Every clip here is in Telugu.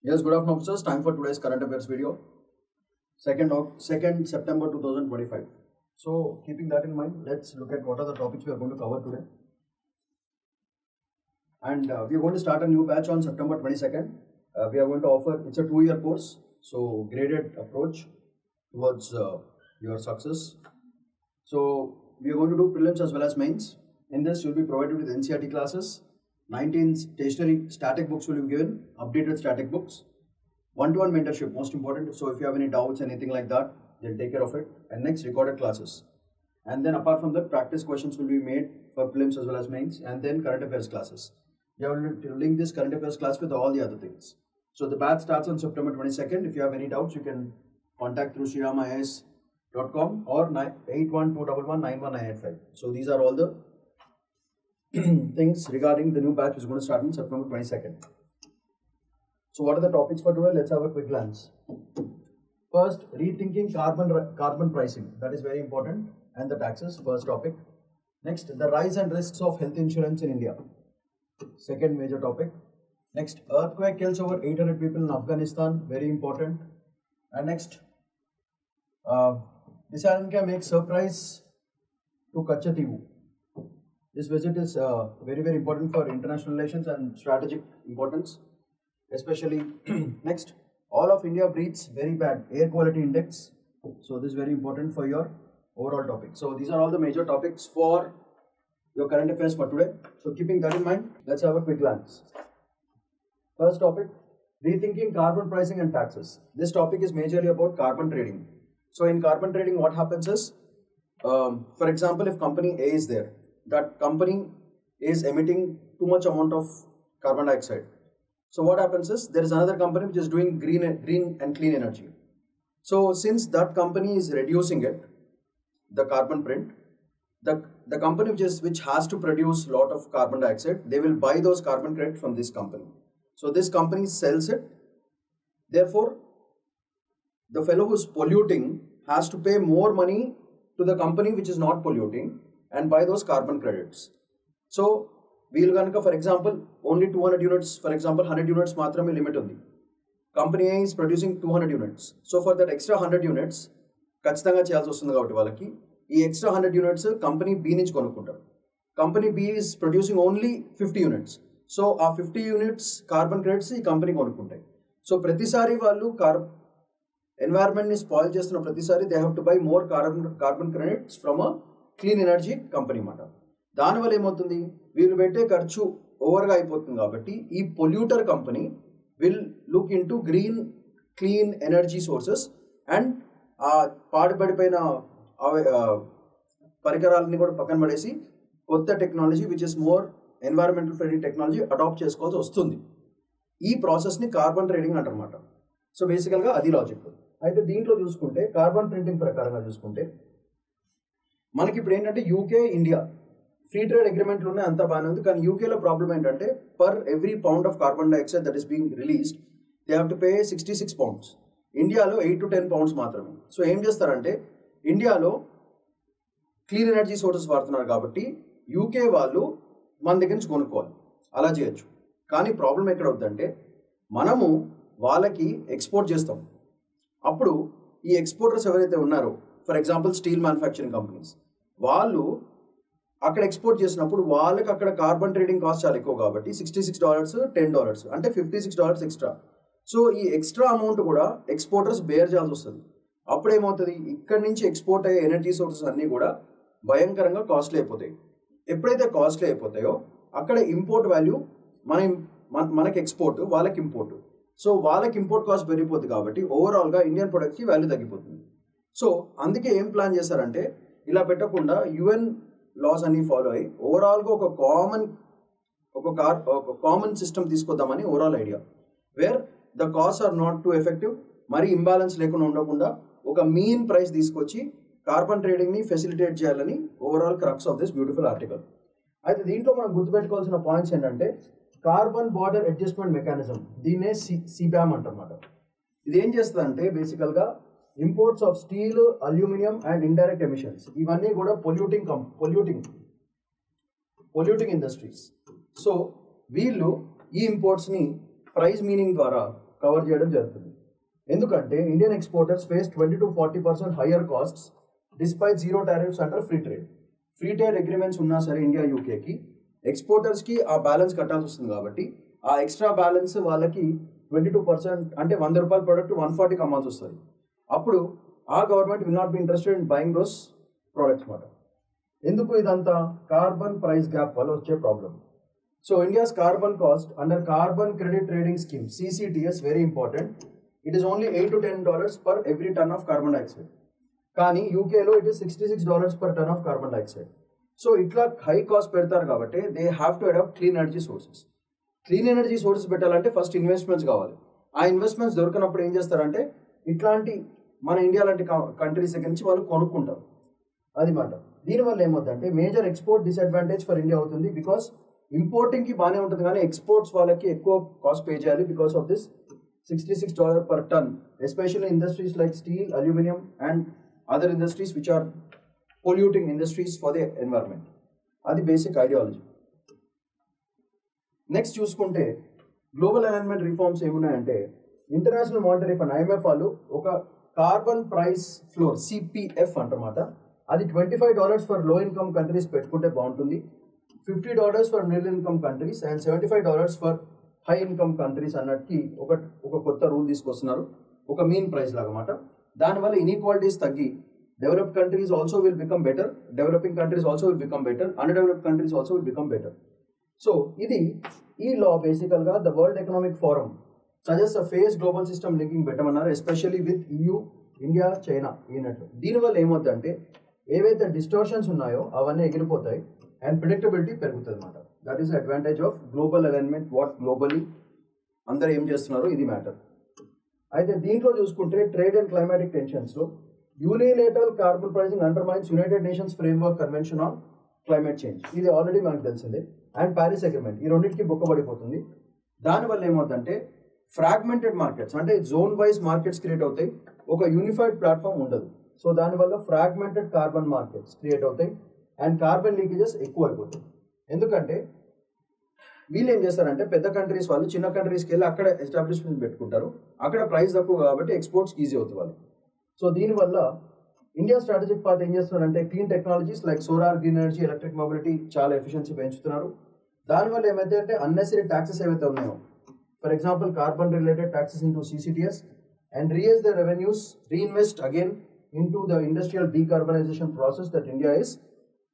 Yes, good afternoon, officers. Time for today's current affairs video. 2nd September 2025. So, keeping that in mind, let's look at what are the topics we are going to cover today. And we are going to start a new batch on September 22nd. We are going to offer, it's a 2-year course, so graded approach towards your success. So, we are going to do prelims as well as mains. In this, you'll be provided with NCERT classes. 19 stationary static books will be given, updated static books. One-to-one mentorship, most important. So if you have any doubts, anything like that, they'll take care of it. And next, recorded classes. And then apart from that, practice questions will be made for prelims as well as mains. And then current affairs classes. You have to link this current affairs class with all the other things. So the batch starts on September 22nd. If you have any doubts, you can contact through shriramais.com or 8121119185. So these are all the things regarding the new batch which is going to start on September 22nd. So what are the topics for today? Let's have a quick glance. First, rethinking carbon pricing. That is very important. And the taxes, first topic. Next, the rise and risks of health insurance in India. Second major topic. Next, earthquake kills over 800 people in Afghanistan. Very important. And next, Disaranka makes surprise to Kachativu. This visit is very, very important for international relations and strategic importance. Especially next, all of India breathes very bad air quality index. So this is very important for your overall topic. So these are all the major topics for your current affairs for today. So keeping that in mind, let's have a quick glance. First topic, rethinking carbon pricing and taxes. This topic is majorly about carbon trading. So in carbon trading, what happens is, for example, if company A is there, that company is emitting too much amount of carbon dioxide. So what happens is, there is another company which is doing green and clean energy. So since that company is reducing it, the carbon print, the company which has to produce a lot of carbon dioxide, they will buy those carbon credits from this company. So this company sells it. Therefore, the fellow who is polluting has to pay more money to the company which is not polluting and buy those carbon credits. So వీళ్ళు కనుక for example only 200 units, for example 100 units మాత్రమే లిమిట్ ఉంది. Company A is producing 200 units. So for that extra 100 units ఖచ్చితంగా చేయాల్సి వస్తుంది కాబట్టి వాళ్ళకి ఈ ఎక్స్ట్రా 100 యూనిట్స్ కంపెనీ బి నుంచి కొనుక్కుంటారు. Company B is producing only 50 units. So ఆ 50 యూనిట్స్ కార్బన్ క్రెడిట్స్ ఈ కంపెనీ కొనుక్కుంటాయి. సో ప్రతిసారి వాళ్ళు ఎన్వైరన్మెంట్ని స్పాయిల్ చేస్తున్న ప్రతిసారి they have to buy more carbon credits from a clean energy company అన్నమాట. దానివల్ల ఏమవుతుంది, వీళ్ళు పెట్టే ఖర్చు ఓవర్గా అయిపోతుంది. కాబట్టి ఈ polluter company will look into green clean energy sources and ఆ పాడుపడిపోయిన పరికరాలని కూడా పక్కన పడేసి కొత్త technology which is more environmental friendly technology adopt చేసుకోవాల్సి వస్తుంది. ఈ ప్రాసెస్ని కార్బన్ ట్రేడింగ్ అంటారన్నమాట. సో బేసికల్గా అది లాజిక్. అయితే దీంట్లో చూసుకుంటే కార్బన్ ప్రింటింగ్ ప్రకారంగా చూసుకుంటే మనకి ఇప్పుడు ఏంటంటే యూకే ఇండియా ఫ్రీ ట్రేడ్ అగ్రిమెంట్లు ఉన్నాయి, అంతా బాగానే ఉంది. కానీ యూకేలో ప్రాబ్లం ఏంటంటే per every pound of carbon dioxide that is being released they have to pay 66 pounds. ఇండియాలో 8 to 10 pounds మాత్రమే. సో ఏం చేస్తారంటే ఇండియాలో క్లీన్ ఎనర్జీ సోర్సెస్ వాడుతున్నారు కాబట్టి యూకే వాళ్ళు మన దగ్గర నుంచి కొనుక్కోవాలి, అలా చేయొచ్చు. కానీ ప్రాబ్లం ఎక్కడ అవుతుందంటే మనము వాళ్ళకి ఎక్స్పోర్ట్ చేస్తాం. అప్పుడు ఈ ఎక్స్పోర్టర్స్ ఎవరైతే ఉన్నారో, for example steel manufacturing companies, వాళ్ళు అక్కడ ఎక్స్పోర్ట్ చేసినప్పుడు వాళ్ళకి అక్కడ కార్బన్ ట్రేడింగ్ కాస్ట్ చాలా ఎక్కువ కాబట్టి $66, $10 అంటే $56 ఎక్స్ట్రా. సో ఈ ఎక్స్ట్రా అమౌంట్ కూడా ఎక్స్పోర్టర్స్ బేర్ చేయాల్సి వస్తుంది. అప్పుడు ఏమవుతుంది, ఇక్కడి నుంచి ఎక్స్పోర్ట్ అయ్యే ఎనర్జీ సోర్సెస్ అన్నీ కూడా భయంకరంగా కాస్ట్లీ అయిపోతాయి. ఎప్పుడైతే కాస్ట్లీ అయిపోతాయో అక్కడ ఇంపోర్ట్ వాల్యూ మనకి ఎక్స్పోర్ట్, వాళ్ళకి ఇంపోర్ట్. సో వాళ్ళకి ఇంపోర్ట్ కాస్ట్ పెరిగిపోతుంది కాబట్టి ఓవరాల్గా ఇండియన్ ప్రొడక్ట్కి వాల్యూ తగ్గిపోతుంది. సో అందుకే ఏం ప్లాన్ చేశారంటే ఇలా పెట్టకుండా యుఎన్ లాస్ అన్ని ఫాలో అయ్యి ఓవరాల్గా ఒక కామన్ సిస్టమ్ తీసుకొద్దామని overall idea, where the cost are not too effective, మరి ఇంబ్యాలెన్స్ లేకుండా ఉండకుండా ఒక మీన్ ప్రైస్ తీసుకొచ్చి కార్బన్ ట్రేడింగ్ని ఫెసిలిటేట్ చేయాలని overall crux of this beautiful article. అయితే దీంట్లో మనం గుర్తుపెట్టుకోవాల్సిన పాయింట్స్ ఏంటంటే కార్బన్ బార్డర్ అడ్జస్ట్మెంట్ మెకానిజం, దీన్నే సిబ్యామ్ అంటారన్నమాట. ఇది ఏం చేస్తుందంటే బేసికల్గా imports of steel, aluminium and indirect emissions ఇవన్నీ కూడా పొల్యూటింగ్ ఇండస్ట్రీస్. సో వీళ్ళు ఈ ఇంపోర్ట్స్ని ప్రైస్ మీనింగ్ ద్వారా కవర్ చేయడం జరుగుతుంది. ఎందుకంటే Indian exporters face 20-40% higher costs despite zero tariffs under free trade. Free trade agreements ఉన్నా సరే ఇండియా యూకేకి ఎక్స్పోర్టర్స్కి ఆ బ్యాలెన్స్ కట్టాల్సి వస్తుంది. కాబట్టి ఆ ఎక్స్ట్రా బ్యాలెన్స్ వాళ్ళకి 22% అంటే 100 రూపాయల ప్రోడక్ట్ 140కి అమ్మాల్సి వస్తుంది. అప్పుడు ఆ government will not be interested in buying those products మాట. ఎందుకు ఇదంతా? కార్బన్ ప్రైస్ గ్యాప్ వల్ల వచ్చే problem. So India's carbon cost under carbon credit trading scheme CCTS very important. It is only $8 to $10 per every ton of carbon dioxide. కానీ యూకేలో it is $66 per ton of carbon dioxide. So ఇట్లా హై కాస్ట్ పెడతారు కాబట్టి they have to adapt clean energy sources. Clean energy sources పెట్టాలంటే ఫస్ట్ ఇన్వెస్ట్మెంట్స్ కావాలి. ఆ ఇన్వెస్ట్మెంట్స్ దొరికినప్పుడు ఏం చేస్తారంటే ఇట్లాంటి మన ఇండియా లాంటి కంట్రీస్ దగ్గర నుంచి వాళ్ళు కొనుక్కుంటారు. అది మాట. దీనివల్ల ఏమవుతుందంటే major export disadvantage for India అవుతుంది. బికాస్ ఇంపోర్టింగ్కి బాగానే ఉంటుంది కానీ ఎక్స్పోర్ట్స్ వాళ్ళకి ఎక్కువ కాస్ట్ పే చేయాలి because of this $66 per ton, especially industries like steel, aluminum and other industries which are polluting industries for the environment. అది బేసిక్ ఐడియాలజీ. నెక్స్ట్ చూసుకుంటే గ్లోబల్ అలైన్మెంట్ రిఫార్మ్స్ ఏమున్నాయంటే ఇంటర్నేషనల్ మానిటరీ ఫండ్ IMF వాళ్ళు ఒక కార్బన్ ప్రైస్ ఫ్లోర్ CPF అంటమాట. అది $25 ఫర్ లో ఇన్కమ్ కంట్రీస్ పెట్టుకుంటే బాగుంటుంది, $50 for middle income countries and $75 for high income countries అన్నట్టుకి ఒక కొత్త రూల్ తీసుకొస్తున్నారు. ఒక మీన్ ప్రైస్ లాగా మాట. దానివల్ల ఇన్ఈక్వాలిటీస్ తగ్గి developed countries also will become better, developing countries also will become better, underdeveloped countries also will become better. So ఇది ఈ లా బేసికల్గా the world economic forum suggest a phase global system linking పెట్టమన్నారు, especially with EU, India, China ఈనట్లు. దీనివల్ల ఏమవుతుందంటే ఏవైతే డిస్టార్షన్స్ ఉన్నాయో అవన్నీ ఎగిరిపోతాయి అండ్ ప్రిడిక్టబిలిటీ పెరుగుతుంది అన్నమాట. That is advantage of global alignment. What globally అందరూ ఏం చేస్తున్నారో ఇది మ్యాటర్. అయితే దీంట్లో చూసుకుంటే ట్రేడ్ అండ్ క్లైమాటిక్ టెన్షన్స్లో unilateral carbon pricing undermines United Nations framework convention on climate change. ఇది ఆల్రెడీ మనకు తెలిసిందే. అండ్ ప్యారిస్ అగ్రిమెంట్, ఈ రెండింటికి బొక్కబడిపోతుంది. దానివల్ల ఏమవుతుందంటే ఫ్రాగ్మెంటెడ్ మార్కెట్స్ అంటే జోన్ వైజ్ మార్కెట్స్ క్రియేట్ అవుతాయి, ఒక యూనిఫైడ్ ప్లాట్ఫామ్ ఉండదు. సో దానివల్ల ఫ్రాగ్మెంటెడ్ కార్బన్ మార్కెట్స్ క్రియేట్ అవుతాయి అండ్ కార్బన్ లీకేజెస్ ఎక్కువ అయిపోతాయి. ఎందుకంటే వీళ్ళు ఏం చేస్తారంటే పెద్ద కంట్రీస్ వాళ్ళు చిన్న కంట్రీస్కి వెళ్ళి అక్కడ ఎస్టాబ్లిష్మెంట్ పెట్టుకుంటారు, అక్కడ ప్రైస్ తక్కువ కాబట్టి ఎక్స్పోర్ట్స్ ఈజీ అవుతుంది వాళ్ళు. సో దీనివల్ల ఇండియా స్ట్రాటజిక్ పాత్ ఏం చేస్తున్నారంటే clean technologies like solar, green energy, electric mobility చాలా ఎఫిషియన్సీ పెంచుతున్నారు. దానివల్ల ఏమైతే అంటే అన్నెసరీ ట్యాక్సెస్ ఏవైతే ఉన్నాయో, for example carbon related taxes into CCTS and reuse the revenues, reinvest again into the industrial decarbonisation process that India is.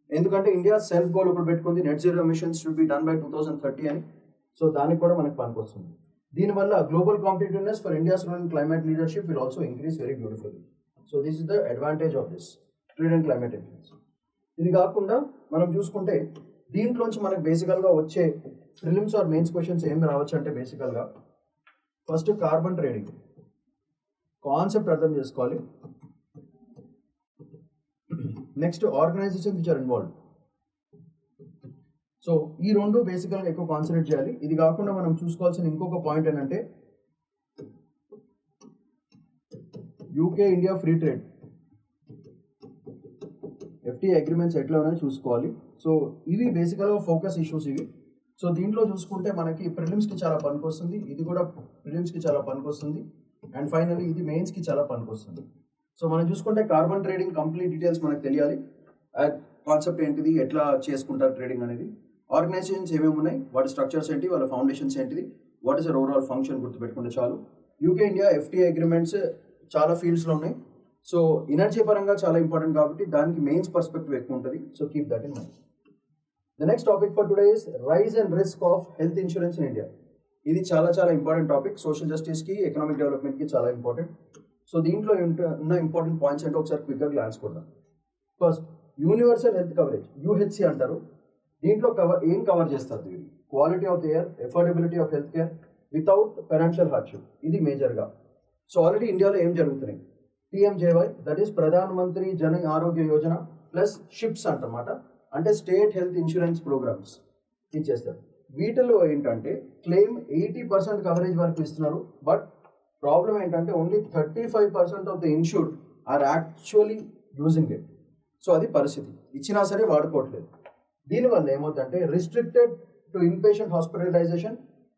ఎందుకంటే ఇండియా సెల్ఫ్ గోల్ ఇప్పుడు పెట్టుకుంది net zero emissions should be done by 2030 అని. సో దానికి కూడా మనకు పనికొస్తుంది. దీనివల్ల global competitiveness for India's role in climate leadership will also increase very beautifully. So this is the advantage of this trade and climate influence. ఇది కాకుండా మనం చూసుకుంటే దీంట్లోంచి మనకు బేసికల్గా వచ్చే ప్రిలిమ్స్ ఆర్ మెయిన్స్ క్వశ్చన్స్ ఏం రావచ్చు అంటే బేసికల్గా ఫస్ట్ కార్బన్ ట్రేడింగ్ కాన్సెప్ట్ అర్థం చేసుకోవాలి. Next organization which are involved. So ఈ రెండు బేసికల్గా ఎక్కువ కాన్సన్ట్రేట్ చేయాలి. ఇది కాకుండా మనం చూసుకోవాల్సిన ఇంకొక పాయింట్ ఏంటంటే UK India free trade FTA agreements ఎట్లా ఉన్నాయో చూసుకోవాలి. సో ఇవి బేసికల్గా ఫోకస్ ఇష్యూస్ ఇవి. సో దీంట్లో చూసుకుంటే మనకి ప్రిలిమ్స్కి చాలా పనికొస్తుంది, ఇది కూడా ప్రిలిమ్స్కి చాలా పనికొస్తుంది అండ్ ఫైనల్లీ ఇది మెయిన్స్కి చాలా పనికొస్తుంది. సో మనం చూసుకుంటే కార్బన్ ట్రేడింగ్ కంప్లీట్ డీటెయిల్స్ మనకు తెలియాలి. కాన్సెప్ట్ ఏంటిది, ఎట్లా చేసుకుంటారు ట్రేడింగ్ అనేది, ఆర్గనైజేషన్స్ ఏమేమి ఉన్నాయి, వాటి స్ట్రక్చర్స్ ఏంటి, వాళ్ళ ఫౌండేషన్స్ ఏంటిది, వాట్ ఈస్ ఓవరాల్ ఫంక్షన్ గుర్తుపెట్టుకుంటే చాలు. UK ఇండియా FTA అగ్రిమెంట్స్ చాలా ఫీల్డ్స్లో ఉన్నాయి. సో ఎనర్జీ పరంగా చాలా ఇంపార్టెంట్ కాబట్టి దానికి మెయిన్స్ పర్స్పెక్టివ్ ఎక్కువ ఉంటుంది. So keep that in mind. The next topic for today is rise and risk of health insurance in India. ఇది చాలా చాలా ఇంపార్టెంట్ టాపిక్, సోషల్ జస్టిస్కి, ఎకనామిక్ డెవలప్మెంట్కి చాలా ఇంపార్టెంట్. సో దీంట్లో ఉన్న ఇంపార్టెంట్ పాయింట్స్ అంటే ఒకసారి క్విక్గా గ్లాన్స్ కొడదాం. First universal health coverage, UHC అంటారు. దీంట్లో ఏం కవర్ చేస్తారు? దీన్ని quality of air, affordability of health care without financial hardship. ఇది మేజర్గా. సో ఆల్రెడీ ఇండియాలో ఏం జరుగుతున్నాయి, PMJY that is Pradhan Mantri Jan ఆరోగ్య యోజన ప్లస్ షిప్స్ అంటమాట, అంటే స్టేట్ హెల్త్ ఇన్సూరెన్స్ ప్రోగ్రామ్స్ ఇచ్చేస్తారు. వీటిలో ఏంటంటే క్లెయిమ్ 80% కవరేజ్ వరకు ఇస్తున్నారు. బట్ ప్రాబ్లం ఏంటంటే only 35% of the insured are actually using it. So అది పరిస్థితి, ఇచ్చినా సరే వాడుకోవట్లేదు. దీనివల్ల ఏమవుతుందంటే restricted to inpatient hospitalization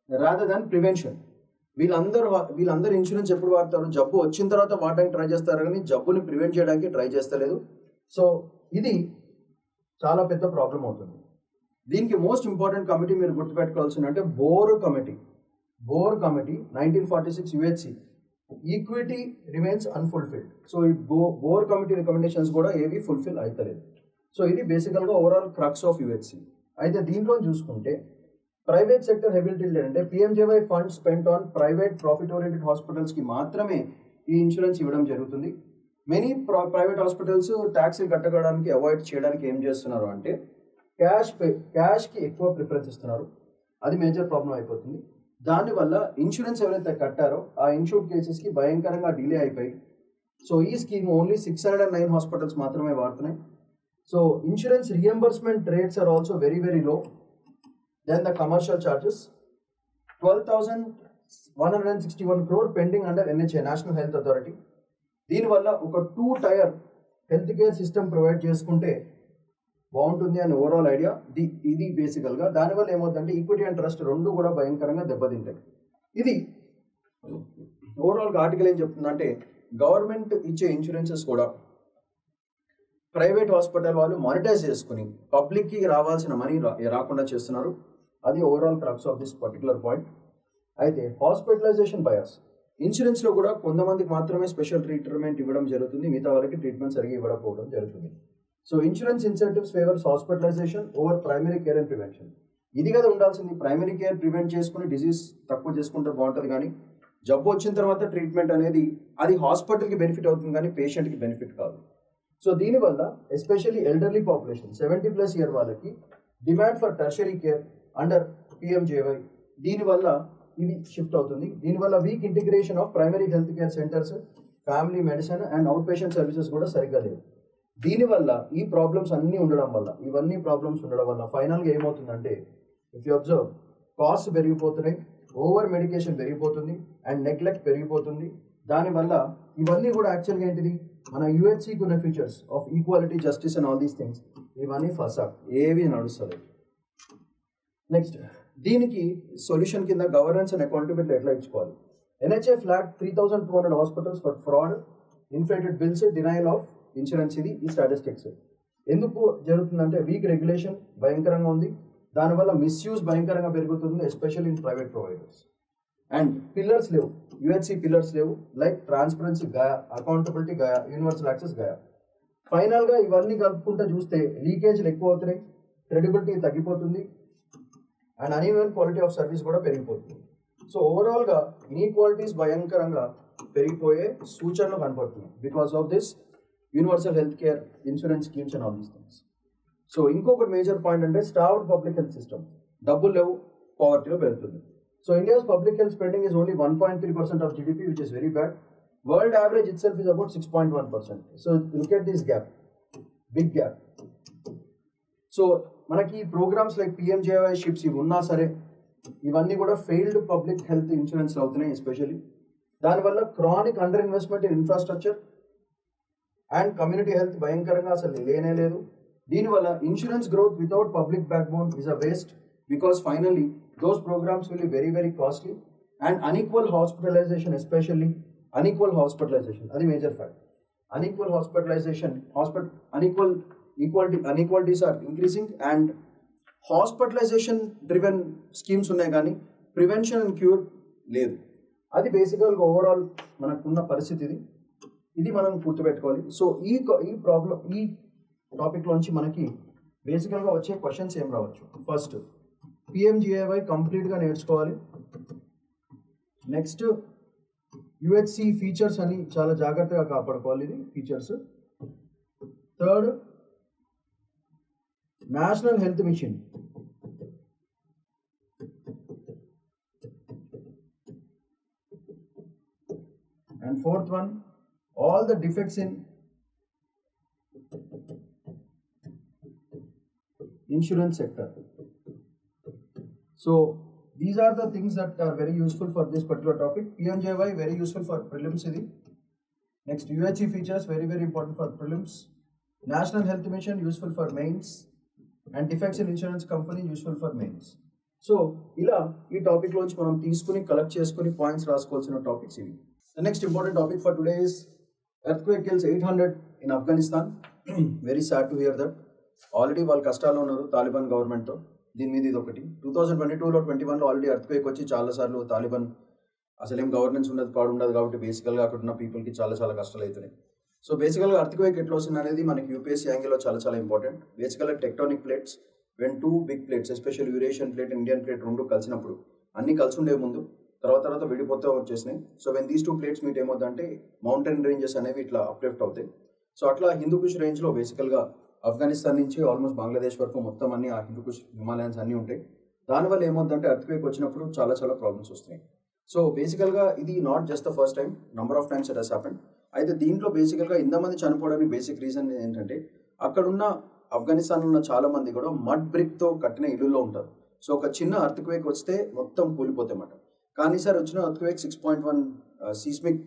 rather than prevention. వీళ్ళందరూ ఇన్సూరెన్స్ ఎప్పుడు వాడతారు? జబ్బు వచ్చిన తర్వాత వాడడానికి ట్రై చేస్తారు కానీ జబ్బుని ప్రివెంట్ చేయడానికి ట్రై చేస్తలేదు. సో ఇది చాలా పెద్ద ప్రాబ్లం అవుతుంది. దీనికి మోస్ట్ ఇంపార్టెంట్ కమిటీ మీరు గుర్తుపెట్టుకోవాల్సింది అంటే Bhore committee 1946 UHC equity remains unfulfilled. So ఈ బోర్ కమిటీ రికమెండేషన్స్ కూడా ఏవి ఫుల్ఫిల్ అవుతలేదు. సో ఇది బేసికల్గా ఓవరాల్ క్రక్స్ ఆఫ్ యుహెచ్సి. అయితే దీంట్లో చూసుకుంటే ప్రైవేట్ సెక్టర్ హెవీలీ టిల్టెడ్ అంటే PMJAY fund spent on private profit oriented హాస్పిటల్స్కి మాత్రమే ఈ ఇన్సూరెన్స్ ఇవ్వడం జరుగుతుంది. మెనీ ప్రైవేట్ హాస్పిటల్స్ ట్యాక్స్ కట్టడానికి అవాయిడ్ చేయడానికి ఏం చేస్తున్నారు అంటే క్యాష్కి ఎక్కువ ప్రిఫరెన్స్ ఇస్తున్నారు. అది మేజర్ ప్రాబ్లం అయిపోతుంది. దానివల్ల ఇన్సూరెన్స్ ఎవరైతే కట్టారో ఆ ఇన్సూర్డ్ కేసెస్కి భయంకరంగా డిలే అయిపోయి సో ఈ స్కీమ్ ఓన్లీ 609 హాస్పిటల్స్ మాత్రమే వాడుతున్నాయి. So insurance reimbursement rates are also very very low. Then the commercial charges 12,161 crore pending under NHA national health authority. దీనివల్ల ఒక 2-tier health care system provide చేసుకుంటే బాగుంటుంది అని ఓవరాల్ ఐడియా. ఇది బేసికల్గా దానివల్ల ఏమవుతుందంటే ఈక్విటీ అండ్ ట్రస్ట్ రెండు కూడా భయంకరంగా దెబ్బతింటాయి. ఇది ఓవరాల్గా ఆర్టికల్ ఏం చెప్తుందంటే గవర్నమెంట్ ఇచ్చే ఇన్సూరెన్సెస్ కూడా ప్రైవేట్ హాస్పిటల్ వాళ్ళు మానిటైజ్ చేసుకుని పబ్లిక్కి రావాల్సిన మనీ రాకుండా చేస్తున్నారు. అది overall crux of this particular point. అయితే హాస్పిటలైజేషన్ బయాస్ ఇన్సూరెన్స్లో కూడా కొంతమందికి మాత్రమే స్పెషల్ ట్రీట్మెంట్ ఇవ్వడం జరుగుతుంది, మిగతా వాళ్ళకి ట్రీట్మెంట్ సరిగా ఇవ్వకపోవడం జరుగుతుంది. So insurance incentives favours hospitalization over primary care and prevention. ఇది కదా ఉండాల్సింది. ప్రైమరీ కేర్ ప్రివెంట్ చేసుకుని డిజీజ్ తక్కువ చేసుకుంటే బాగుంటుంది, కానీ జబ్బు వచ్చిన తర్వాత ట్రీట్మెంట్ అనేది అది హాస్పిటల్కి బెనిఫిట్ అవుతుంది కానీ పేషెంట్కి బెనిఫిట్ కాదు. సో దీనివల్ల ఎస్పెషల్లీ ఎల్డర్లీ పాపులేషన్ 70+ ఇయర్ వాళ్ళకి demand for tertiary care under PMJAY దీనివల్ల ఇది షిఫ్ట్ అవుతుంది. దీనివల్ల week integration of primary health care centres, family medicine and out patient services కూడా సరిగ్గా లేవు. దీనివల్ల ఈ ప్రాబ్లమ్స్ అన్నీ ఉండడం వల్ల ఫైనల్గా ఏమవుతుందంటే ఇఫ్ యూ అబ్జర్వ్ కాస్ట్ పెరిగిపోతున్నాయి, ఓవర్ మెడికేషన్ పెరిగిపోతుంది అండ్ నెగ్లెక్ట్ పెరిగిపోతుంది. దానివల్ల ఇవన్నీ కూడా యాక్చువల్గా ఏంటిది మన యూహెచ్సికి ఉన్న features of equality, justice and all these things ఇవన్నీ ఫసాడ్ ఏవి నడుస్తలేదు. నెక్స్ట్ దీనికి సొల్యూషన్ కింద గవర్నెన్స్ అండ్ అకౌంటబిలిటీ ఎట్లా ఇచ్చుకోవాలి. NHA flag 3,200 hospitals for fraud, inflated bills, denial of insurance. ఇది ఈ స్టాటిస్టిక్స్ ఎందుకు జరుగుతుందంటే వీక్ రెగ్యులేషన్ భయంకరంగా ఉంది, దానివల్ల మిస్యూజ్ భయంకరంగా పెరుగుతుంది especially in private providers. And pillars లేవు, యుహెచ్సి పిల్లర్స్ లేవు, like transparency Gaya, accountability Gaya, universal access Gaya. ఫైనల్గా ఇవన్నీ కలుపుకుంటూ చూస్తే లీకేజ్లు ఎక్కువ అవుతున్నాయి, క్రెడిబిలిటీ తగ్గిపోతుంది and uneven quality of service కూడా పెరిగిపోతుంది. సో ఓవరాల్గా ఇన్ఈక్వాలిటీస్ భయంకరంగా పెరిగిపోయే సూచనలు కనపడుతున్నాయి because of this universal health care insurance schemes and all these things. So ఇంకొకటి మేజర్ పాయింట్ అంటే స్టార్వ్డ్ పబ్లిక్ హెల్త్ సిస్టమ్. డబ్బులు లేవు, పవర్టీలో పెరుగుతుంది. So India's public health spending is only 1.3% of GDP, which is very bad. World average itself is about 6.1%. So look at this gap, big gap. So మనకి ప్రోగ్రామ్స్ లైక్ పిఎంజేవై షిప్స్ ఇవి ఉన్నా సరే ఇవన్నీ కూడా ఫెయిల్డ్ పబ్లిక్ హెల్త్ ఇన్సూరెన్స్ అవుతున్నాయి ఎస్పెషల్లీ. దానివల్ల chronic under investment in infrastructure and community health భయంకరంగా అసలు లేనే లేదు. దీనివల్ల insurance growth without public back bone is a waste because finally those programs will be very very costly and unequal hospitalization, especially unequal hospitalization, adi major fact. Unequal hospitalization, inequalities are increasing and hospitalization driven schemes unnai gaani prevention and cure లేదు. అది బేసికల్గా ఓవరాల్ మనకున్న పరిస్థితి ఇది మనం గుర్తుపెట్టుకోవాలి. సో ఈ టాపిక్లోంచి మనకి బేసికల్గా వచ్చే క్వశ్చన్స్ ఏం రావచ్చు. ఫస్ట్ పిఎంజిఏవై కంప్లీట్గా నేర్చుకోవాలి. నెక్స్ట్ యుహెచ్సి ఫీచర్స్ అని చాలా జాగ్రత్తగా కాపాడుకోవాలి, ఇది features. Third national health machine. And fourth one all the defects in insurance sector. So these are the things that are very useful for this particular topic. PMJY very useful for prelims idi. Next UHC features very very important for prelims. National Health Mission useful for mains and defects in insurance company useful for mains. So ఇలా ఈ టాపిక్లోంచి మనం తీసుకుని కలెక్ట్ చేసుకుని పాయింట్స్ రాసుకోవాల్సిన టాపిక్స్ ఇవి. The next important topic for today is earthquake kills 800 in Afghanistan. Very sad to hear that. Already వాళ్ళు కష్టాల్లో ఉన్నారు తాలిబాన్ గవర్నమెంట్తో. దీని మీద ఇది ఒకటి. 2022లో 21లో ఆల్రెడీ ఎర్త్క్వేక్ వచ్చి చాలాసార్లు తాలిబాన్ అసలు ఏం గవర్నెన్స్ ఉండదు కాబట్టి బేసికల్గా అక్కడ ఉన్న పీపుల్కి చాలా కష్టాలు అవుతున్నాయి. సో బేసికల్గా ఎర్త్క్వేక్ ఎట్లా వస్తుంది అనేది మనకి యూపీఎస్సీ యాంగిల్లో చాలా ఇంపార్టెంట్. బేసికల్గా tectonic plates when 2 big plates especial Eurasian plate Indian plate రెండు కలిసినప్పుడు అన్ని కలిసి ఉండే ముందు తర్వాత విడిపోతూ వచ్చేసినాయి. So when these 2 plates meet ఏమవుతుందంటే మౌంటైన్ రేంజెస్ అనేవి ఇట్లా అప్లిఫ్ట్ అవుతాయి. సో అట్లా హిందూకుష్ రేంజ్లో బేసికల్గా ఆఫ్ఘనిస్తాన్ నుంచి ఆల్మోస్ట్ బంగ్లాదేశ్ వరకు మొత్తం అన్ని ఆ హిందూకుష్ హిమాలయన్స్ అన్నీ ఉంటాయి. దానివల్ల ఏమవుతుందంటే ఎర్త్క్వేక్ వచ్చినప్పుడు చాలా ప్రాబ్లమ్స్ వస్తున్నాయి. సో బేసికల్గా ఇది not just the first time, number of times it has happened. అయితే దీంట్లో బేసికల్గా ఇంతమంది చనిపోవడానికి బేసిక్ రీజన్ ఏంటంటే అక్కడున్న ఆఫ్ఘనిస్తాన్ ఉన్న చాలా మంది కూడా మడ్ బ్రిక్తో కట్టిన ఇల్లులో ఉంటారు. సో ఒక చిన్న ఎర్త్క్వేక్ వస్తే మొత్తం కూలిపోతాయి అన్నమాట. కానీ సార్ వచ్చిన ఎర్త్క్వేక్ 6.1 సీస్మిక్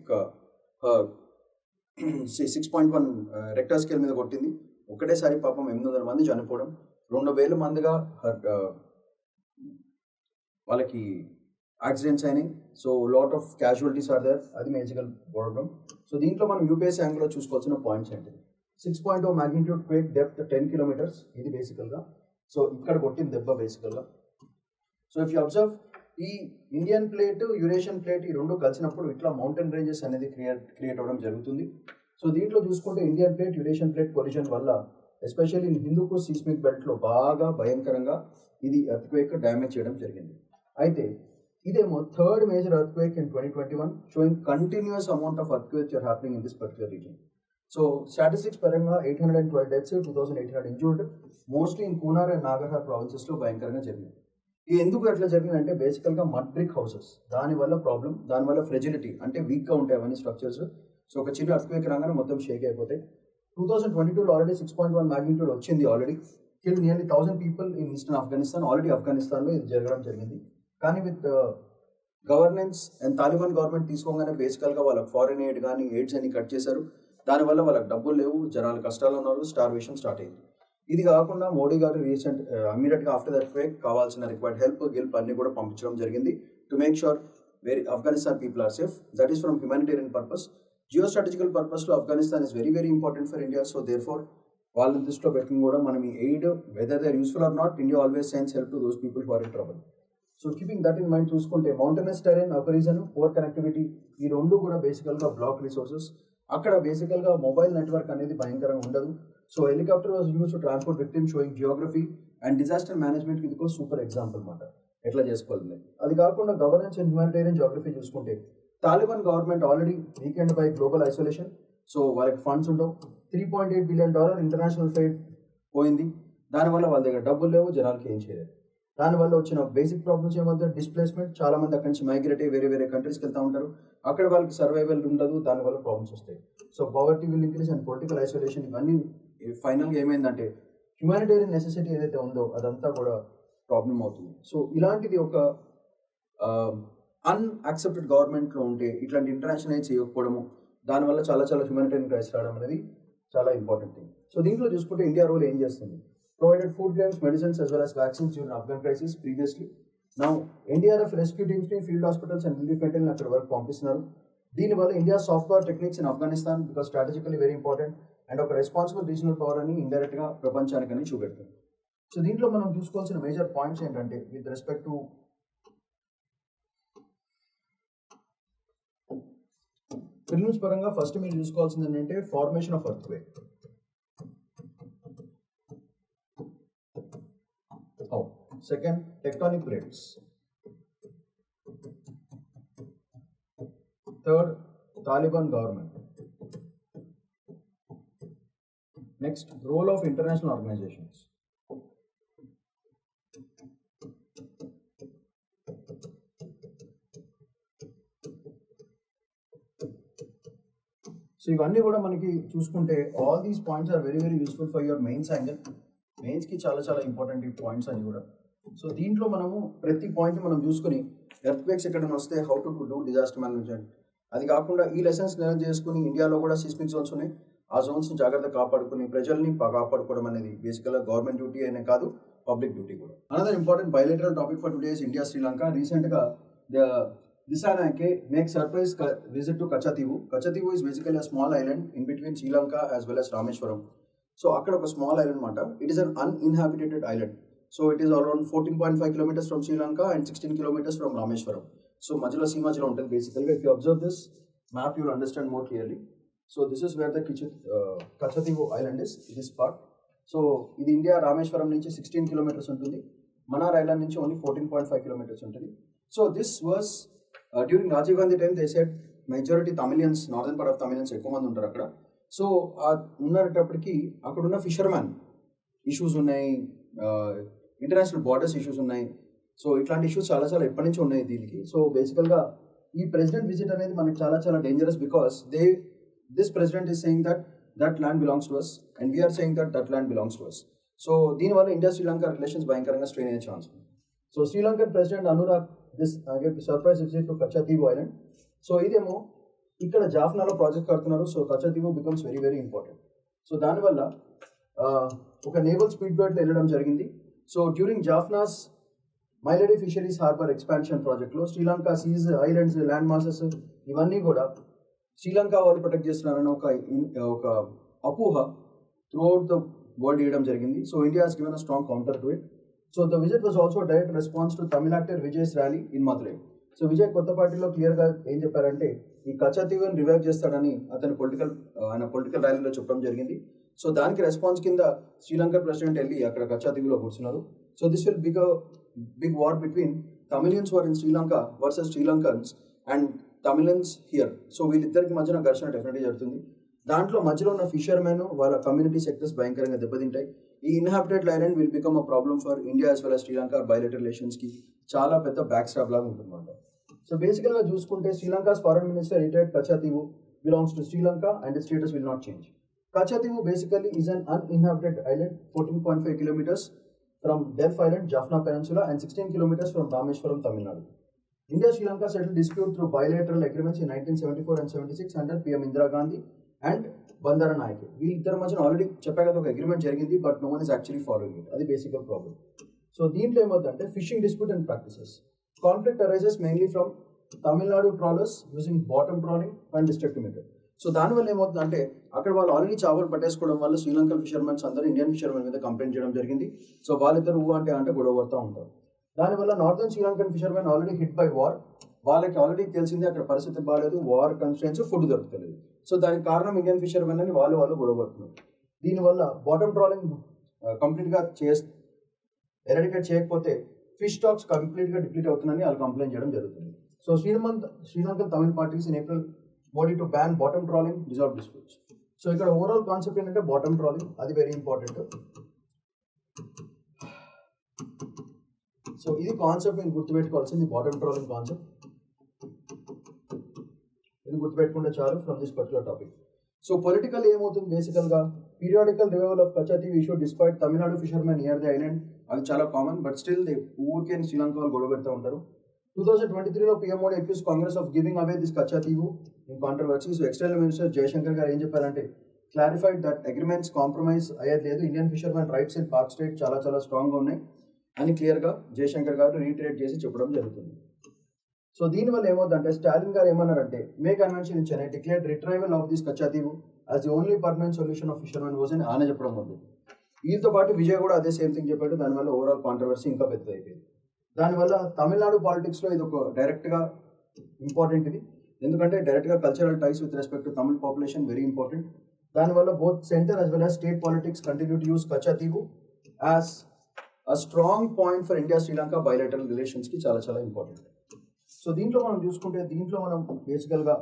6.1 రెక్టర్ స్కేల్ మీద కొట్టింది. ఒకటేసారి పాపం 800 మంది చనిపోవడం, 2000 మందిగా వాళ్ళకి యాక్సిడెంట్స్ అయినాయి. So lot of casualties are there. అది మేజికల్ ప్రాబ్లం. సో దీంట్లో మనం యూపీఎస్సీ యాంగిల్లో చూసుకోవాల్సిన పాయింట్స్ ఏంటి? 6.0 మ్యాగ్నిట్యూడ్ క్వేక్ డెప్త్ 10 kilometers. ఇది బేసికల్గా సో ఇక్కడ కొట్టిన దెబ్బ బేసికల్గా. సో ఇఫ్ యూ అబ్జర్వ్ ఈ ఇండియన్ ప్లేట్ యూరేషియన్ ప్లేట్ ఈ రెండు కలిసినప్పుడు ఇట్లా మౌంటైన్ రేంజెస్ అనేది క్రియేట్ అవ్వడం జరుగుతుంది. సో దీంట్లో చూసుకుంటే Indian plate Eurasian plate collision వల్ల ఎస్పెషల్లీ హిందూకుష్ సీస్మిక్ బెల్ట్లో బాగా భయంకరంగా ఇది ఎర్త్క్వేక్ డ్యామేజ్ చేయడం జరిగింది. అయితే ఇదేమో third major earthquake in 2021 showing continuous amount of earthquakes are happening in this particular region. So statistics పరంగా 812 deaths, 2800 injured, mostly in Kunar and Nangarhar ప్రావిన్సెస్లో భయంకరంగా జరిగింది. ఇది ఎందుకు ఎట్లా జరిగిందంటే బేసికల్గా మడ్ బ్రిక్ హౌసెస్, దానివల్ల ప్రాబ్లం, దానివల్ల ఫ్రెజిలిటీ అంటే వీక్గా ఉంటాయి అవన్నీ స్ట్రక్చర్స్. సో ఒక చిన్న ఎర్త్క్వేక్ రాగానే మొత్తం షేక్ అయిపోతాయి. 2022లో ఆల్రెడీ 6.1 మ్యాగ్నిట్యూడ్ వచ్చింది. Already kill nearly 1000 people in eastern Afghanistan. Already ఆఫ్ఘనిస్తాన్లో ఇది జరగడం జరిగింది. కానీ with governance and Taliban government తీసుకోగానే బేసికల్గా వాళ్ళకి ఫారిన్ ఎయిడ్ కానీ ఎయిడ్స్ అని కట్ చేశారు. దానివల్ల వాళ్ళకి డబ్బులు లేవు, జనాలు కష్టాలు ఉన్నారు, స్టార్వేషన్ స్టార్ట్ అయింది. ఇది కాకుండా మోడీ గారు రీసెంట్ ఇమీడియట్గా ఆఫ్టర్ దట్ క్వేక్ కావాల్సిన రిక్వైర్డ్ హెల్ప్ అన్ని కూడా పంపించడం జరిగింది to make sure Afghanistan people are safe. That is from humanitarian purpose. Geo strategical పర్పస్లో Afghanistan is very important for India. So therefore వాళ్ళని దృష్టిలో పెట్టుకుని కూడా మనం ఈ aid whether they useful or not, India always sends help to those people who are in trouble. So keeping that in mind చూసుకుంటే మౌంటైనస్ టెరెన్ ఒక రీజన్, పోర్ కనెక్టివిటీ, ఈ రెండు కూడా బేసికల్గా బ్లాక్ రిసోర్సెస్. అక్కడ బేసికల్గా మొబైల్ నెట్వర్క్ అనేది భయంకరంగా ఉండదు. So helicopter was use to transport victim, showing geography and disaster మేనేజ్మెంట్కి ఇది ఒక సూపర్ ఎగ్జాంపుల్ అన్నమాట ఎట్లా చేసుకోవాలి. అది కాకుండా గవర్నెన్స్ అండ్ హ్యుమానిటేరియన్ జియోగ్రఫీ చూసుకుంటే Taliban government already weekend by global isolation. So వాళ్ళకి ఫండ్స్ ఉండవు. $3.8 billion ఇంటర్నేషనల్ ఫైడ్ పోయింది. దానివల్ల వాళ్ళ దగ్గర డబ్బులు లేవు, జనాలకి ఏం చేయలేదు. దానివల్ల వచ్చిన బేసిక్ ప్రాబ్లమ్స్ ఏమవుతాయి? డిస్ప్లేస్మెంట్, చాలా మంది అక్కడి నుంచి మైగ్రేట్ అయ్యి వేరే కంట్రీస్కి వెళ్తూ ఉంటారు. అక్కడ వాళ్ళకి సర్వైవల్ ఉండదు, దానివల్ల ప్రాబ్లమ్స్ వస్తాయి. So poverty will increase and political isolation, ఇవన్నీ ఫైనల్గా ఏమైందంటే హ్యుమానిటేరియన్ నెసెసిటీ ఏదైతే ఉందో అదంతా కూడా ప్రాబ్లం అవుతుంది. సో ఇలాంటిది ఒక అన్యాక్సెప్టెడ్ గవర్నమెంట్లో ఉంటే ఇట్లాంటి ఇంటర్నేషనల్ ఎయిడ్ చేయకపోవడము, దానివల్ల చాలా హ్యుమానిటేరియన్ క్రైసిస్ రావడం అనేది చాలా ఇంపార్టెంట్ థింగ్. సో దీంట్లో చూసుకుంటే ఇండియా రోల్ ఏం చేస్తుంది? Provided food grains, medicines as well as vaccines during Afghan crisis previously. Now, NDRF rescue teams in field hospitals and relief maintenance అక్కడ వరకు పంపిస్తున్నారు. దీనివల్ల India soft power techniques in Afghanistan because strategically very important and ఒక రెస్పాన్సిబుల్ రీజనల్ పవర్ అని ఇండైరెక్ట్గా ప్రపంచానికని చూపెడుతుంది. సో దీంట్లో మనం చూసుకోవాల్సిన మేజర్ పాయింట్స్ ఏంటంటే విత్ రెస్పెక్ట్ టు ఫిల్మ్స్ పరంగా ఫస్ట్ మీరు చూసుకోవాల్సింది ఏంటంటే formation of earthquake. Second, tectonic plates. Third, Taliban government. Next, role of international organizations. So ఇవన్నీ కూడా మనకి చూసుకుంటే all these points are very useful for your mains angle. మెయిన్స్కి చాలా ఇంపార్టెంట్ ఈ పాయింట్స్ అని కూడా. సో దీంట్లో మనము ప్రతి పాయింట్ మనం చూసుకుని ఎర్త్క్వేక్స్ ఎక్కడైనా వస్తే how to do disaster management, అది కాకుండా ఈ లెసన్స్ లెర్న్ చేసుకుని ఇండియాలో కూడా సిస్మిక్ జోన్స్ ఉన్నాయి, ఆ జోన్స్ని జాగ్రత్తగా కాపాడుకుని ప్రజల్ని కాపాడుకోవడం అనేది బేసికల్గా గవర్నమెంట్ డ్యూటీ అనే కాదు, పబ్లిక్ డ్యూటీ కూడా. Another important bilateral topic for today is India Sri Lanka. Recentగా Dissanayake makes surprise visit to Kachativu. Kachativu is basically a small island in between Sri Lanka as well as Rameshwaram. So అక్కడ ఒక స్మాల్ ఐలాండ్ మాట. It is an uninhabited island. So it is around 14.5 kilometers from Sri Lanka and 16 kilometers from Rameshwaram. So మధ్యలో సీమధ్యలో ఉంటుంది basically. If you observe this map, you will understand more clearly. So this is where the Kachativu island is, this part. So ఇది ఇండియా రామేశ్వరం నుంచి 16 kilometers ఉంటుంది. మనార్ ఐలాండ్ నుంచి ఓన్లీ 14.5 kilometers ఉంటుంది. So this was during Rajiv Gandhi time they said majority Tamilians, northern part of Tamilians ఎక్కువ మంది ఉంటారు అక్కడ. సో ఉన్నప్పటికీ అక్కడ ఉన్న ఫిషర్మ్యాన్ ఇష్యూస్ ఉన్నాయి, ఇంటర్నేషనల్ బార్డర్స్ ఇష్యూస్ ఉన్నాయి. సో ఇట్లాంటి ఇష్యూస్ చాలా చాలా ఎప్పటి నుంచి ఉన్నాయి దీనికి. సో బేసికల్గా ఈ ప్రెసిడెంట్ విజిట్ అనేది మనకి చాలా చాలా dangerous because this president is saying that land belongs to us and we are saying that land belongs to us. So దీనివల్ల ఇండియా శ్రీలంక రిలేషన్స్ భయంకరంగా స్ట్రెయిన్ అయ్యే ఛాన్స్ ఉంది. So Sri Lankan president Anurag this surprise visit to Katchatheevu island. So ఇదేమో ఇక్కడ జాఫ్నాలో ప్రాజెక్ట్ కడుతున్నారు. So Katchatheevu becomes very very important. So దానివల్ల ఒక నేవల్ స్పీడ్ బోట్లో వెళ్ళడం జరిగింది. So during Jaffna's Myliddy fisheries harbour expansion ప్రాజెక్ట్లో Sri Lanka seize islands land masses ఇవన్నీ కూడా శ్రీలంక వాళ్ళు ప్రొటెక్ట్ చేస్తున్నారని ఒక అపోహ త్రూఅవుట్ ద వరల్డ్ ఇవ్వడం జరిగింది. So India has given a strong counter to it. So the visit was also direct response to Tamil actor Vijay's rally in Madurai. So Vijay కొత్త పార్టీలో క్లియర్గా ఏం చెప్పారంటే ఈ కచ్చతీవుని రివైవ్ చేస్తాడని అతను ఆయన పొలిటికల్ ర్యాలీలో చెప్పడం జరిగింది. సో దానికి రెస్పాన్స్ కింద శ్రీలంక ప్రెసిడెంట్ వెళ్ళి అక్కడ కచ్చతీవులో కూర్చున్నారు. So this will big war between Tamilians were in Sri Lanka versus Sri Lankans and Tamilians here. So వీళ్ళిద్దరికి మధ్యన ఘర్షణ డెఫినెట్గా జరుగుతుంది. దాంట్లో మధ్యలో ఉన్న ఫిషర్మెన్ వాళ్ళ కమ్యూనిటీ సెక్టర్స్ భయంకరంగా దెబ్బతింటాయి. ఈ inhabited island will become a problem for India as well as Sri Lanka bilateral రిలేషన్స్కి చాలా పెద్ద బ్యాక్ స్టాప్ లాగా ఉంటుందన్నమాట. సో బేసికల్గా చూసుకుంటే Sri Lanka's foreign minister reiterated Katchatheevu belongs to Sri Lanka and its status will not change. Kachativu basically is an uninhabited island 14.5 kilometers from Delf Island, Jaffna Peninsula and 16 kilometers from Rameshwaram, Tamil Nadu. India Sri Lanka settled dispute through bilateral agreements in 1974 and 76 under PM Indira Gandhi and Bandara Nayake. వీళ్ళిద్దరి మధ్యన ఆల్రెడీ చెప్పా కదా ఒక అగ్రిమెంట్ జరిగింది, but no one is actually following it. అది బేసిక్ ప్రాబ్లమ్. సో దీంట్లో ఏమవుతుందంటే fishing dispute and practices. Conflict arises mainly from Tamil Nadu trawlers using bottom trawling and destructive method. So దానివల్ల ఏమవుతుందంటే అక్కడ వాళ్ళు ఆల్రెడీ చేపలు పట్టేసుకోవడం వల్ల శ్రీలంకన్ ఫిషర్మెన్స్ అందరూ ఇండియన్ ఫిషర్మెన్ మీద కంప్లైంట్ చేయడం జరిగింది. సో వాళ్ళిద్దరు అంటే గొడవ పడుతూ ఉంటారు. దానివల్ల northern Sri Lankan fishermen already hit by war. వాళ్ళకి ఆల్రెడీ తెలిసింది అక్కడ పరిస్థితి బాగాలేదు, వార్ కన్స్ట్రెయిన్స్, ఫుడ్ దొరుకుతలేదు. సో దానికి కారణం ఇండియన్ ఫిషర్మెన్ అని వాళ్ళు గొడవ పడుతున్నారు. దీనివల్ల బాటమ్ ట్రాలింగ్ కంప్లీట్గా ఎరాడికేట్ చేయకపోతే ఫిష్ స్టాక్స్ కంప్లీట్గా డిప్లీట్ అవుతుందని వాళ్ళు కంప్లైంట్ చేయడం జరుగుతుంది. So Sri Lankan Tamil parties in April Modi to ban bottom trawling, resolve disputes. So ఇక్కడ ఓవరాల్ కాన్సెప్ట్ ఏంటంటే బాటమ్ ట్రాలింగ్, అది వెరీ ఇంపార్టెంట్. సో ఇది కాన్సెప్ట్ నేను గుర్తుపెట్టుకోవాల్సింది, బాటమ్ ట్రాలింగ్ కాన్సెప్ట్. ఇది గుర్తుపెట్టుకుంటే చాలు from this particular topic. So political ఏమవుతుంది బేసికల్గా periodical revival of Katchatheevu issue despite Tamil Nadu fishermen near the island. అది చాలా కామన్, బట్ స్టిల్ ఊరికే శ్రీలంక వాళ్ళు గొడవ పెడతా ఉంటారు. 2023లో PM Modi accused Congress of giving away this Kachativu in controversy. So External Minister Jayashankar గారు ఏం చెప్పారంటే clarified that agreements compromise అయ్యేది లేదు, Indian fishermen rights in Pak state చాలా చాలా స్ట్రాంగ్గా ఉన్నాయి అని క్లియర్గా జయశంకర్ గారు రీటరేట్ చేసి చెప్పడం జరుగుతుంది. సో దీనివల్ల ఏమవుతుందంటే స్టాలిన్ గారు ఏమన్నారంటే May convention in Chennai declared retrieval of this Kachativu as the only permanent solution of fishermen was అని ఆయన చెప్పడం ఉంది. వీళ్ళతో పాటు విజయ్ కూడా అదే సేమ్ థింగ్ చెప్పాడు. దానివల్ల ఓవరాల్ కాంట్రవర్సీ ఇంకా పెద్ద అయిపోయింది. దానివల్ల తమిళనాడు పాలిటిక్స్లో ఇది ఒక డైరెక్ట్గా ఇంపార్టెంట్ ఇది, ఎందుకంటే డైరెక్ట్గా cultural ties with respect to Tamil population very important. దానివల్ల both centre as well as state politics continue to use Kachativu as a strong point for India Sri Lanka bilateral రిలేషన్స్కి చాలా చాలా ఇంపార్టెంట్. సో దీంట్లో మనం చూసుకుంటే మనం బేసికల్గా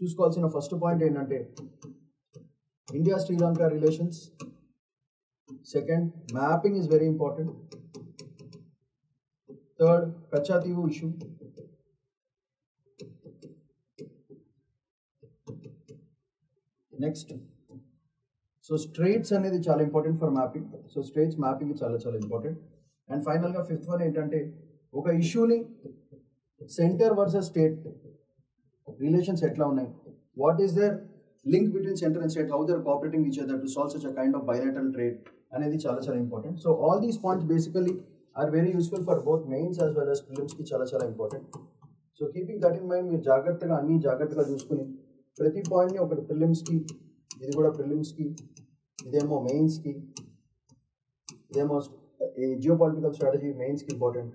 చూసుకోవాల్సిన ఫస్ట్ పాయింట్ ఏంటంటే India Sri Lanka relations. Second, mapping is very important. Third, Kachativu issue. Next, so straits అనేది చాలా important for mapping. So straits mapping చాలా చాలా ఇంపార్టెంట్. అండ్ ఫైనల్గా ఫిఫ్త్ వన్ ఏంటంటే ఒక ఇష్యూని సెంటర్ వర్సెస్ స్టేట్ రిలేషన్స్ ఎట్లా ఉన్నాయి, what is there link between centre and state, how they are cooperating each other to solve such a kind of bilateral trade అనేది చాలా చాలా important. So all these points basically are very useful for both mains as well as ప్రిలిమ్స్కి చాలా చాలా important. So keeping that in mind మీరు జాగ్రత్తగా అన్ని జాగ్రత్తగా చూసుకుని ప్రతి పాయింట్ని ఒకటి ప్రిలిమ్స్కి, ఇది కూడా ప్రిలిమ్స్కి, ఇదేమో మెయిన్స్కి, ఇదేమో జియో పొలిటికల్ స్ట్రాటజీ మెయిన్స్కి important,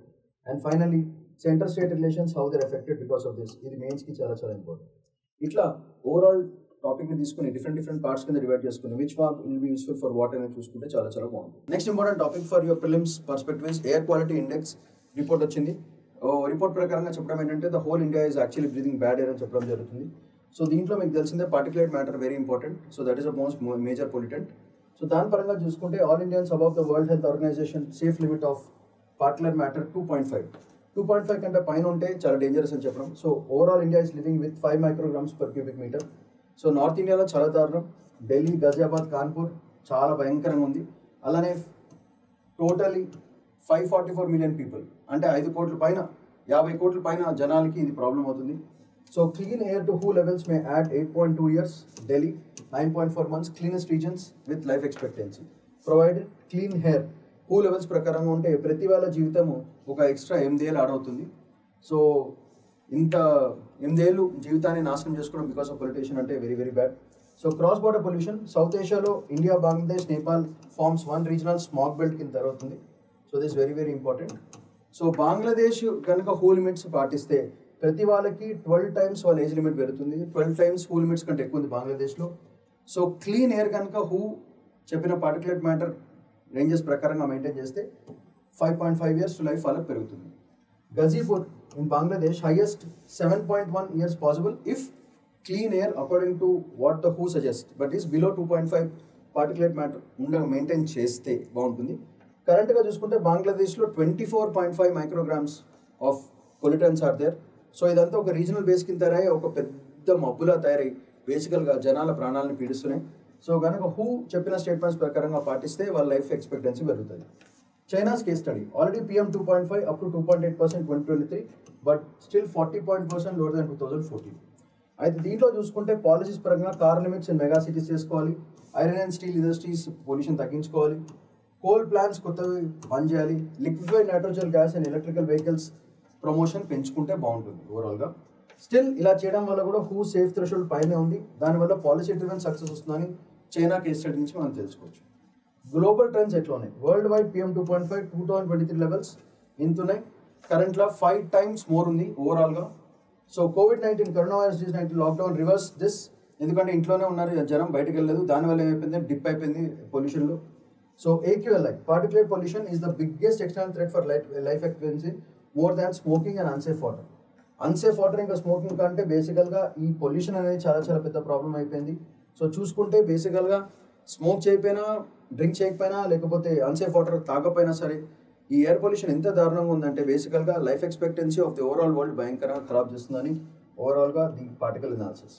and finally centre state relations how they're affected because of this, ఇది మెయిన్స్కి చాలా చాలా ఇంపార్టెంట్. ఇట్లా ఓవరాల్ టాపిక్ని తీసుకుని డిఫరెంట్ పార్ట్స్ కింద డివైడ్ చేసుకుని which part will be useful for what అనేది చూసుకుంటే చాలా చాలా బాగుంటుంది. Next important topic for your prelims perspective is air quality index report వచ్చింది. రిపోర్ట్ ప్రకారంగా చెప్పడం ఏంటంటే the whole India is actually breathing bad air అని చెప్పడం జరుగుతుంది. సో దీంట్లో మీకు తెలిసిందే particulate matter very important. So that is the most major pollutant. So దాని పరంగా చూసుకుంటే all Indians above the World Health Organization safe limit of particular matter 2.5 కంటే పైన ఉంటే చాలా డేంజరస్ అని చెప్పడం. So overall India is living with 5 micrograms per cubic metre. So north ఇండియాలో చాలా దారుణం, ఢిల్లీ, గజియాబాద్, కాన్పూర్ చాలా భయంకరంగా ఉంది. అలానే టోటలీ 544 మిలియన్ పీపుల్ అంటే 5 కోట్ల పైన 50 కోట్ల పైన జనాలకి ఇది ప్రాబ్లం అవుతుంది. So clean air to who levels May add 8.2 years, Delhi 9.4 months, cleanest reasons with life expectancy provided. Clean air who levels ప్రకారంగా ఉంటే ప్రతి వాళ్ళ జీవితము ఒక ఎక్స్ట్రా 8 ఏళ్ళు ఆడవుతుంది. సో ఇంత 8 ఏళ్ళు జీవితాన్ని నాశనం చేసుకోవడం బికాస్ ఆఫ్ పొల్యూషన్ అంటే very very bad. So cross border pollution south ఏషియాలో India, Bangladesh, Nepal forms 1 regional smog belt కింద జరుగుతుంది. So this very very important. So Bangladesh కనుక హూ లిమిట్స్ పాటిస్తే ప్రతి వాళ్ళకి 12 times వాళ్ళ ఏజ్ లిమిట్ పెరుగుతుంది. 12 times హూ లిమిట్స్ కంటే ఎక్కువ ఉంది బంగ్లాదేశ్లో. సో క్లీన్ ఎయిర్ కనుక హూ చెప్పిన పార్టికులేట్ మ్యాటర్ రేంజెస్ ప్రకారంగా మెయింటైన్ చేస్తే 5.5 years టు లైఫ్ వాళ్ళకి పెరుగుతుంది. Gazipur in Bangladesh highest 7.1 years possible if clean air according to what the హూ suggest, but is below 2.5 particulate matter maintain చేస్తే బాగుంటుంది. కరెంట్గా చూసుకుంటే బంగ్లాదేశ్లో 24.5 micrograms of pollutants are there. So ఇదంతా ఒక రీజనల్ బేస్ కింద తయారై ఒక పెద్ద మబ్బులా తయారై బేసికల్గా జనాల ప్రాణాలను పీడిస్తున్నాయి. సో కనుక హూ చెప్పిన స్టేట్మెంట్స్ ప్రకారంగా పాటిస్తే వాళ్ళ లైఫ్ ఎక్స్పెక్టెన్సీ పెరుగుతుంది. China's case study already PM 2.5 up to 2.8% 2023, but still 40% lower than 2014. అయితే దీంట్లో చూసుకుంటే పాలసీస్ పరంగా car limits in mega cities చేసుకోవాలి, iron and steel industries pollution తగ్గించుకోవాలి, కోల్ ప్లాంట్స్ కొత్తవి బంద్ చేయాలి, liquefied nitrogen gas and electrical vehicles promotion పెంచుకుంటే బాగుంటుంది ఓవరాల్గా. స్టిల్ ఇలా చేయడం వల్ల కూడా హూ సేఫ్ థ్రెషోల్డ్ పైనే ఉంది, దానివల్ల పాలసీ డ్రివెన్ సక్సెస్ వస్తుందని చైనా కేస్ స్టడీ నుంచి మనం తెలుసుకోవచ్చు. గ్లోబల్ ట్రెండ్స్ ఎట్లా ఉన్నాయి? వరల్డ్ వైడ్ PM 2.5 2023 లెవెల్స్ ఇంతున్నాయి. కరెంట్లో 5 times మోర్ ఉంది ఓవరాల్గా. So COVID-19 coronavirus disease 19 lockdown reverse this, ఎందుకంటే ఇంట్లోనే ఉన్నారు జనం, బయటకు వెళ్ళలేదు. దానివల్ల ఏమైపోయింది, డిప్ అయిపోయింది పొల్యూషన్లో. So AQLI particulate pollution is the biggest external threat for life expectancy more than smoking and unsafe water. Unsafe water ఇంకా స్మోకింగ్ కంటే బేసికల్గా ఈ పొల్యూషన్ అనేది చాలా చాలా పెద్ద ప్రాబ్లం అయిపోయింది. సో చూసుకుంటే బేసికల్గా స్మోక్ చేయకపోయినా, డ్రింక్ చేయకపోయినా, లేకపోతే అన్సేఫ్ వాటర్ తాగకపోయినా సరే ఈ ఎయిర్ పొల్యూషన్ ఎంత దారుణంగా ఉందంటే బేసికల్గా life expectancy of the overall world భయంకరంగా ఖరాబ్ చేస్తుందని ఓవరాల్గా ది పార్టికల్ అనాలిసిస్.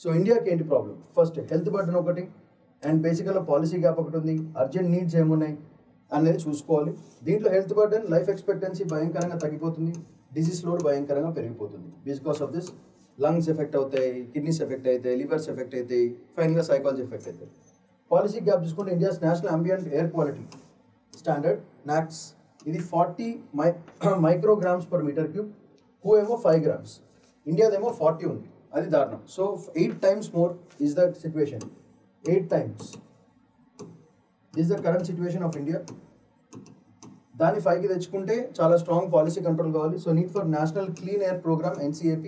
సో ఇండియాకి ఏంటి ప్రాబ్లం? ఫస్ట్ హెల్త్ బర్డెన్ ఒకటి, అండ్ బేసికల్గా పాలసీ గ్యాప్ ఒకటి ఉంది, అర్జెంట్ నీడ్స్ ఏమున్నాయి అనేది చూసుకోవాలి. దీంట్లో హెల్త్ బర్డెన్, లైఫ్ ఎక్స్పెక్టెన్సీ భయంకరంగా తగ్గిపోతుంది, డిసీజ్ లోడ్ భయంకరంగా పెరిగిపోతుంది. Because of this lungs affect అవుతాయి, కిడ్నీస్ ఎఫెక్ట్ అవుతాయి, లివర్స్ ఎఫెక్ట్ అవుతాయి, ఫైనల్గా సైకాలజీ ఎఫెక్ట్ అవుతాయి. పాలసీ గ్యాప్ చూసుకుంటే India's national ambient air quality standard NAAQS ఇది 40 మైక్రోగ్రామ్స్ పర్ మీటర్ క్యూబ్, హూ ఏమో 5 grams, ఇండియాదేమో 40 ఉంది, అది దారుణం. సో 8 times more is the situation. 8 times is the current situation of India. దాన్ని 5కి తెచ్చుకుంటే చాలా స్ట్రాంగ్ పాలసీ కంట్రోల్ కావాలి. So need for national clean air programme NCAP.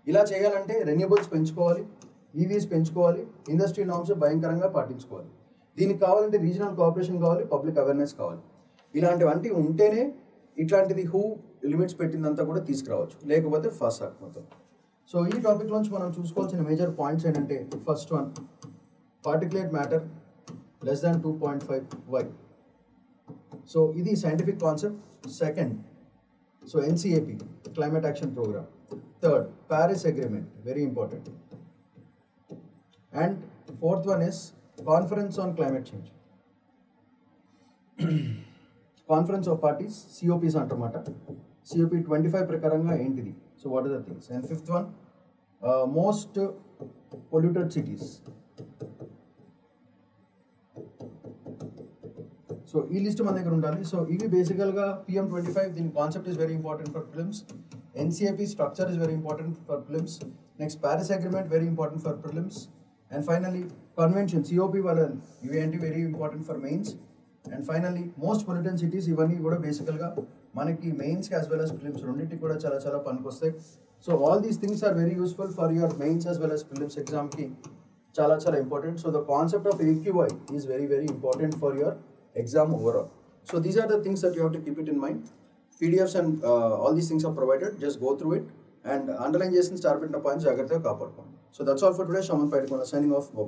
ఇలా చేయాలంటే రెన్యూబుల్స్ పెంచుకోవాలి, EVs పెంచుకోవాలి, ఇండస్ట్రీ నామ్స్ భయంకరంగా పాటించుకోవాలి. దీనికి కావాలంటే రీజనల్ కోఆపరేషన్ కావాలి, పబ్లిక్ అవేర్నెస్ కావాలి. ఇలాంటివంటి ఉంటేనే ఇట్లాంటిది హూ లిమిట్స్ పెట్టిందంతా కూడా తీసుకురావచ్చు, లేకపోతే ఫాస్ట్ మొత్తం. సో ఈ టాపిక్ నుంచి మనం చూసుకోవాల్సిన మేజర్ పాయింట్స్ ఏంటంటే, first one particulate matter less than 2.5 వై. సో ఇది scientific concept. Second, so NCAP climate action programme. Third, Paris agreement, very important. And fourth one is conference on climate change, conference of parties, COPs అంటమాట. COP 25 ప్రకారంగా ఏంటిది, so what are the things. And fifth one most polluted cities. So ఈ లిస్ట్ మన దగ్గర ఉండాలి. సో ఇవి బేసికల్గా PM25 దీని concept is very important for prelims. NCAP structure is very important for prelims. Next Paris agreement very important for prelims. And finally convention COP వల్ల ఇవేంటి very important for mains. And finally most polluted cities ఇవన్నీ కూడా బేసికల్గా మనకి మెయిన్స్కి యాజ్ వెల్ as ప్రిలిమ్స్ రెండింటికి కూడా చాలా చాలా పనికొస్తాయి. So all these things are very useful for your mains as well as prelims ఎగ్జామ్కి చాలా చాలా important. So the concept of AQI is very very important for your exam overall. So these are the things that you have to keep it in mind. PDFs and all these things are provided. Just go through it and underline చేసిన స్టార్ పెట్టిన పాయింట్స్ జాగ్రత్తగా కాపాడుకోండి. So that's all for today. Shaman Paidikona signing off. Bye bye.